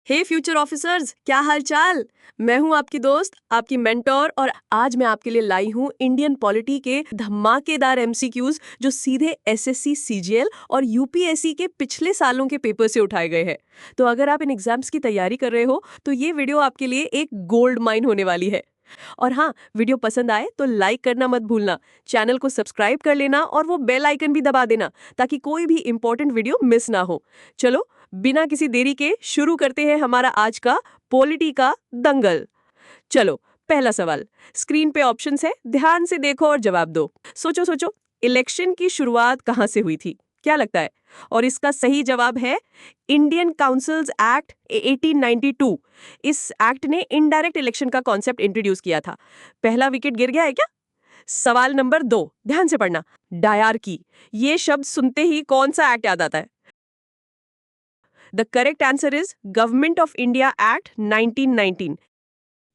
हे future officers, क्या हाल चाल। मैं हूं आपकी दोस्त, आपकी मेंटोर, और आज मैं आपके लिए लाई हूं इंडियन पॉलिटी के धमाकेदार एमसीक्यूज जो सीधे एसएससी, सीजीएल और यूपीएससी के पिछले सालों के पेपर से उठाए गए हैं। तो अगर आप इन एग्जाम्स की तैयारी कर रहे हो तो ये वीडियो आपके लिए एक गोल्ड माइन होने वाली है। और हाँ, वीडियो पसंद आए तो लाइक करना मत भूलना, चैनल को सब्सक्राइब कर लेना और वो बेल आइकन भी दबा देना ताकि कोई भी इंपॉर्टेंट वीडियो मिस ना हो। चलो बिना किसी देरी के शुरू करते हैं हमारा आज का पॉलिटी का दंगल। चलो, पहला सवाल स्क्रीन पे ऑप्शंस है, ध्यान से देखो और जवाब दो। सोचो सोचो, इलेक्शन की शुरुआत कहां से हुई थी, क्या लगता है? और इसका सही जवाब है इंडियन काउंसिल्स एक्ट 1892। इस एक्ट ने इनडायरेक्ट इलेक्शन का कॉन्सेप्ट इंट्रोड्यूस किया था। पहला विकेट गिर गया है क्या? सवाल नंबर 2, ध्यान से पढ़ना। डायरकी, ये शब्द सुनते ही कौन सा एक्ट याद आता है? The correct answer is government of India act 1919।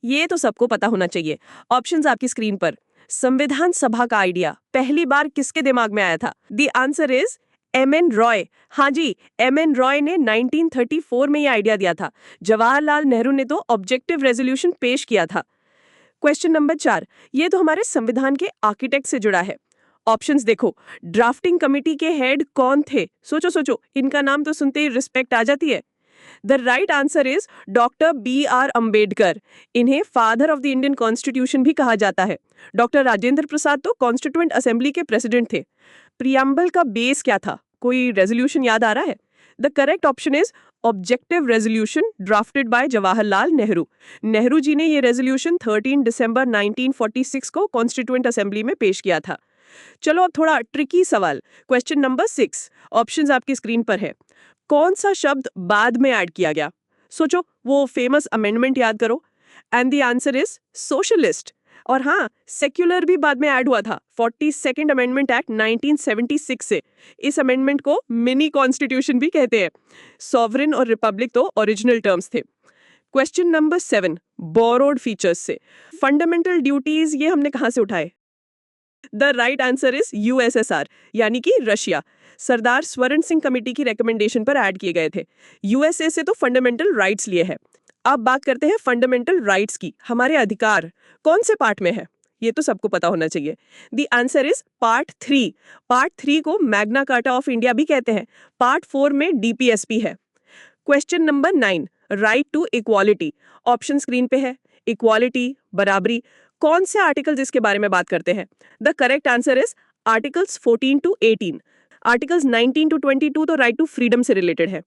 ये तो सबको पता होना चाहिए। ऑप्शंस आपकी स्क्रीन पर। संविधान सभा का आइडिया पहली बार किसके दिमाग में आया था? The answer is M.N.. Roy. हाँ जी, एम.एन. रॉय ने 1934 में ये आइडिया दिया था। जवाहरलाल नेहरू ने तो ऑब्जेक्टिव रेजोल्यूशन पेश किया था। क्वेश्चन नंबर 4, ये तो हमारे संविधान के आर्किटेक्ट से जुड़ा है। ऑप्शंस देखो, ड्राफ्टिंग कमेटी के हेड कौन थे? सोचो सोचो, इनका नाम तो सुनते ही रिस्पेक्ट आ जाती है। The right answer is doctor B.R. Ambedkar. इन्हें father of the Indian constitution भी कहा जाता है। डॉक्टर राजेंद्र प्रसाद तो कॉन्स्टिट्यूएंट असेंबली के प्रेसिडेंट थे। प्रियम्बल का बेस क्या था? कोई रेजोल्यूशन याद आ रहा है? The correct option is objective resolution drafted by Jawaharlal Nehru. Nehru ji ने ये रेजोल्यूशन 13 दिसंबर 1946 को कॉन्स्टिट्यूएंट असेंबली में पेश किया था। चलो अब थोड़ा ट्रिकी सवाल। क्वेश्चन नंबर 6, ऑप्शंस आपकी स्क्रीन पर है। कौन सा शब्द बाद में ऐड किया गया? सोचो, वो फेमस अमेंडमेंट याद करो। And the answer is socialist. और हाँ, सेक्युलर भी बाद में ऐड हुआ था 42nd अमेंडमेंट एक्ट 1976 से। इस अमेंडमेंट को मिनी कॉन्स्टिट्यूशन भी कहते हैं। सॉवरेन और रिपब्लिक तो ओरिजिनल टर्म्स थे। क्वेश्चन नंबर 7, बोरोड फीचर्स से। फंडामेंटल ड्यूटीज ये हमने कहां से उठाए? The right answer is USSR, यानी कि रशिया। सरदार स्वर्ण सिंह कमेटी की रिकमेंडेशन पर ऐड किए गए थे। यूएसए से तो फंडामेंटल राइट्स लिए हैं। अब बात करते हैं फंडामेंटल राइट्स की। हमारे अधिकार कौन से पार्ट में है? ये तो सबको पता होना चाहिए। The answer is part 3। Part 3 को मैग्ना कार्टा ऑफ इंडिया भी कहते हैं। पार्ट 4 में डीपीएसपी है। Question number 9, right to equality. Option screen पे है। इक्वालिटी, बराबरी, कौन से आर्टिकल्स इसके बारे में बात करते हैं? The correct answer is articles 14 to 18। Articles 19 to 22 तो राइट टू फ्रीडम से रिलेटेड है।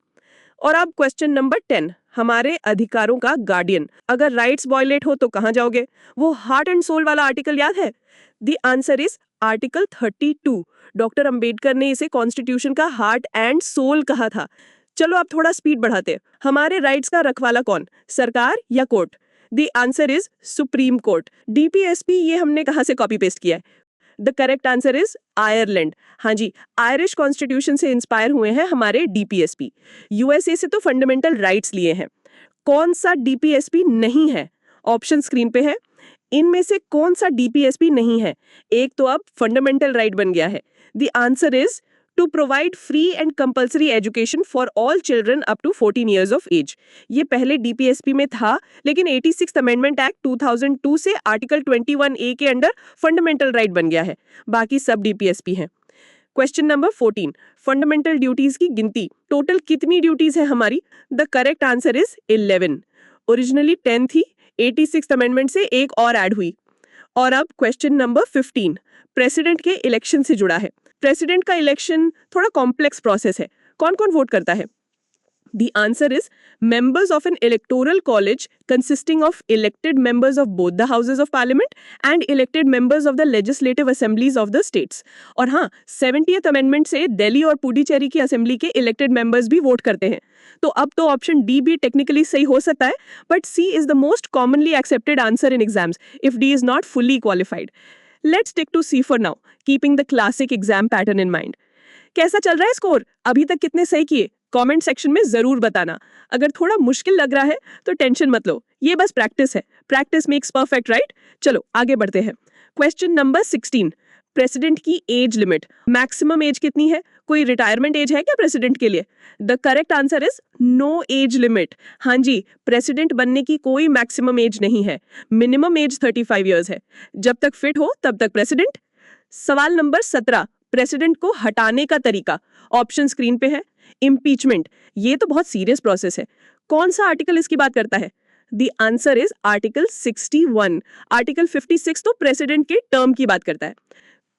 और अब क्वेश्चन नंबर 10, हमारे अधिकारों का गार्डियन। अगर राइट्स वायलेट हो तो कहां जाओगे? वो हार्ट एंड सोल वाला आर्टिकल याद है? The answer is article 32। Doctor Ambedkar ने इसे कॉन्स्टिट्यूशन का हार्ट एंड सोल कहा था। चलो अब थोड़ा स्पीड बढ़ाते हैं। हमारे राइट्स का रखवाला कौन, सरकार या court? The answer is supreme court. DPSP ये हमने कहां से कॉपी पेस्ट किया है? The correct answer is Ireland. हाँ जी, आयरिश कॉन्स्टिट्यूशन से इंस्पायर हुए हैं हमारे डीपीएसपी। यूएसए से तो फंडामेंटल राइट्स लिए हैं। कौन सा डीपीएसपी नहीं है? ऑप्शन स्क्रीन पे है। इनमें से कौन सा डीपीएसपी नहीं है? एक तो अब फंडामेंटल राइट बन गया है। The answer is to provide free and compulsory education for all children up to 14 years of age. ये पहले डीपीएसपी में था, लेकिन 86th अमेंडमेंट एक्ट 2002 से आर्टिकल 21A के अंडर फंडामेंटल राइट बन गया है। बाकी सब डीपीएसपी हैं। क्वेश्चन नंबर 14, फंडामेंटल ड्यूटीज की गिनती। टोटल कितनी ड्यूटीज है हमारी? The correct answer is 11। Originally 10 थी, 86th अमेंडमेंट से एक और ऐड हुई। और अब क्वेश्चन नंबर 15, प्रेसिडेंट के इलेक्शन से जुड़ा है। प्रेसिडेंट का इलेक्शन थोड़ा कॉम्प्लेक्स प्रोसेस है। कौन कौन वोट करता है? The answer is members of an electoral college consisting of elected members of both the houses of parliament and elected members of the legislative assemblies of the states. और हाँ, 70th amendment से दिल्ली और पुडुचेरी की assembly के elected members भी vote करते हैं। तो अब तो ऑप्शन डी भी टेक्निकली सही हो सकता है, but C is the most commonly accepted answer in exams if D is not fully qualified. Let's stick to C for now, keeping the classic exam pattern in mind. कैसा चल रहा है score? अभी तक कितने सही किए? कमेंट सेक्शन में जरूर बताना। अगर थोड़ा मुश्किल लग रहा है तो टेंशन मत लो, ये बस प्रैक्टिस है। Practice makes perfect, right? चलो आगे बढ़ते हैं। क्वेश्चन नंबर 16, प्रेसिडेंट की एज लिमिट, मैक्सिमम एज कितनी है? कोई रिटायरमेंट एज है क्या प्रेसिडेंट के लिए? The correct answer is no age limit. हाँ जी, प्रेसिडेंट बनने की कोई मैक्सिमम एज नहीं है, मिनिमम एज 35 ईयर्स है। जब तक फिट हो तब तक प्रेसिडेंट। सवाल नंबर 17, प्रेसिडेंट को हटाने का तरीका। ऑप्शन स्क्रीन पे है। इम्पीचमेंट, ये तो बहुत सीरियस प्रोसेस है। कौन सा आर्टिकल इसकी बात करता है? The answer is article 61। Article 56 तो प्रेसिडेंट के टर्म की बात करता है।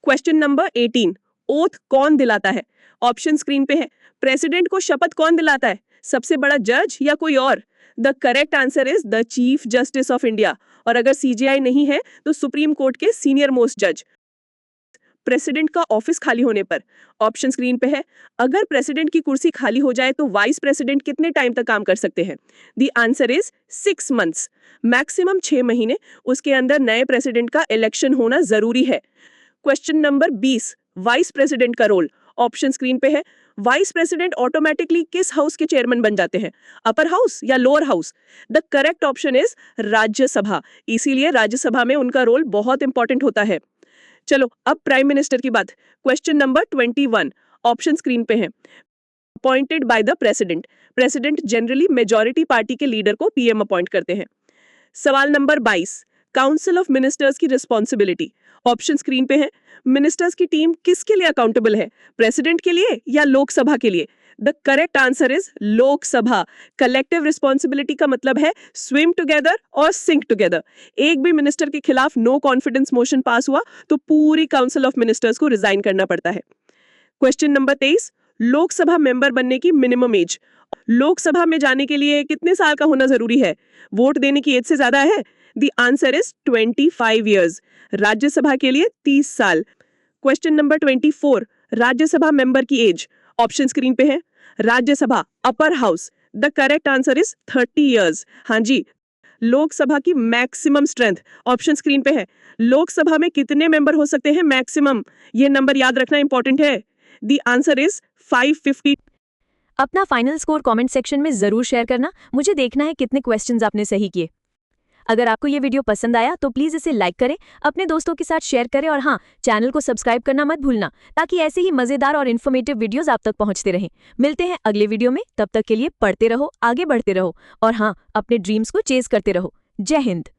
क्वेश्चन नंबर 18, ओथ कौन दिलाता है? ऑप्शन स्क्रीन पे है। प्रेसिडेंट को शपथ कौन दिलाता है? सबसे बड़ा जज या कोई और? The correct answer is the chief justice of India, और अगर सीजेआई नहीं है तो सुप्रीम कोर्ट के सीनियर मोस्ट जज। प्रेसिडेंट का ऑफिस खाली होने पर, ऑप्शन स्क्रीन पे है, अगर प्रेसिडेंट की कुर्सी खाली हो जाए तो वाइस प्रेसिडेंट कितने टाइम तक काम कर सकते हैं? The answer is 6 months, maximum 6 महीने। उसके अंदर नए प्रेसिडेंट का इलेक्शन होना जरूरी है। क्वेश्चन नंबर 20, वाइस प्रेसिडेंट का रोल। ऑप्शन स्क्रीन पे है। वाइस प्रेसिडेंट ऑटोमेटिकली किस हाउस के चेयरमैन बन जाते हैं? अपर हाउस या lower house? The correct option is Rajya Sabha, इसीलिए राज्यसभा में उनका रोल बहुत इंपॉर्टेंट होता है। चलो अब प्राइम मिनिस्टर की बात। क्वेश्चन नंबर 21, ऑप्शन स्क्रीन पे है। Appointed by the president, president generally majority party के लीडर को पीएम अपॉइंट करते हैं। सवाल नंबर 22, काउंसिल ऑफ मिनिस्टर्स की रिस्पॉन्सिबिलिटी। ऑप्शन स्क्रीन पे है। मिनिस्टर्स की टीम किसके लिए अकाउंटेबल है? प्रेसिडेंट के लिए या लोकसभा के लिए? The correct answer is Lok Sabha. Collective responsibility का मतलब है स्विम टुगेदर और सिंक टुगेदर। एक भी मिनिस्टर के खिलाफ नो कॉन्फिडेंस मोशन पास हुआ तो पूरी काउंसिल ऑफ मिनिस्टर्स को रिजाइन करना पड़ता है। क्वेश्चन नंबर 23, लोकसभा मेंबर बनने की मिनिमम एज। लोकसभा में जाने के लिए कितने साल का होना जरूरी है? वोट देने की एज से ज्यादा है? The answer is 25 years. Rajya Sabha के लिए 30 साल। क्वेश्चन नंबर 24, राज्यसभा मेंबर की एज। ऑप्शन स्क्रीन पे है। Rajya Sabha upper house, the correct answer is 30 years. हाँ जी। लोकसभा की मैक्सिमम स्ट्रेंथ, ऑप्शन स्क्रीन पे है। लोकसभा में कितने मेंबर हो सकते हैं मैक्सिमम? ये नंबर याद रखना इंपॉर्टेंट है। The answer is 550। अपना फाइनल स्कोर कमेंट सेक्शन में जरूर शेयर करना, मुझे देखना है कितने क्वेश्चंस आपने सही किए। अगर आपको ये वीडियो पसंद आया तो प्लीज इसे लाइक करें, अपने दोस्तों के साथ शेयर करें और हाँ, चैनल को सब्सक्राइब करना मत भूलना, ताकि ऐसे ही मजेदार और इन्फॉर्मेटिव वीडियोस आप तक पहुंचते रहें। मिलते हैं अगले वीडियो में, तब तक के लिए पढ़ते रहो, आगे बढ़ते रहो और हाँ, अपने ड्रीम्स को चेज करते रहो। जय हिंद।